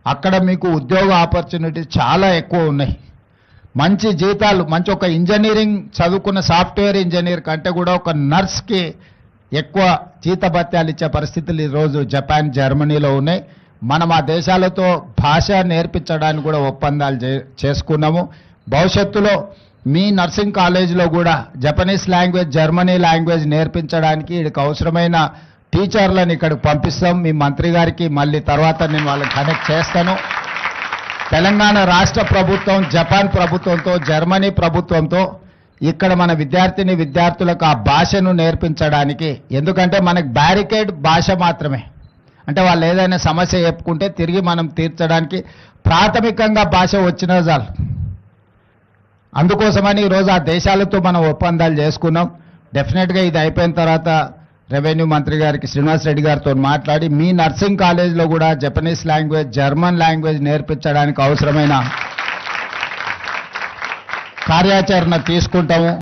అక్కడ మీకు ఉద్యోగ ఆపర్చునిటీస్ చాలా ఎక్కువ ఉన్నాయి. మంచి జీతాలు, మంచి ఒక ఇంజనీరింగ్ చదువుకున్న సాఫ్ట్వేర్ ఇంజనీర్ కంటే కూడా ఒక నర్స్కి ఎక్కువ జీతభత్యాలు ఇచ్చే పరిస్థితులు ఈరోజు జపాన్, జర్మనీలో ఉన్నాయి. మనం ఆ దేశాలతో భాష నేర్పించడానికి కూడా ఒప్పందాలు చేసుకున్నాము. భవిష్యత్తులో మీ నర్సింగ్ కాలేజీలో కూడా జపనీస్ లాంగ్వేజ్, జర్మనీ లాంగ్వేజ్ నేర్పించడానికి వీడికి అవసరమైన టీచర్లను ఇక్కడికి పంపిస్తాం. మీ మంత్రి గారికి మళ్ళీ తర్వాత నేను వాళ్ళని కనెక్ట్ చేస్తాను. తెలంగాణ రాష్ట్ర ప్రభుత్వం జపాన్ ప్రభుత్వంతో, జర్మనీ ప్రభుత్వంతో ఇక్కడ మన విద్యార్థులకు ఆ భాషను నేర్పించడానికి, ఎందుకంటే మనకు బ్యారికేడ్ భాష మాత్రమే, అంటే వాళ్ళు ఏదైనా సమస్య చెప్పుకుంటే తిరిగి మనం తీర్చడానికి ప్రాథమికంగా భాష వచ్చినా చాలు. అందుకోసమని ఈరోజు ఆ దేశాలతో మనం ఒప్పందాలు చేసుకున్నాం. డెఫినెట్గా ఇది అయిపోయిన తర్వాత రెవెన్యూ మంత్రి గారికి, శ్రీనివాస్ రెడ్డి గారితో మాట్లాడి మీ నర్సింగ్ కాలేజ్లో కూడా జపనీస్ లాంగ్వేజ్, జర్మన్ లాంగ్వేజ్ నేర్పించడానికి అవసరమైన కార్యాచరణ తీసుకుంటాము.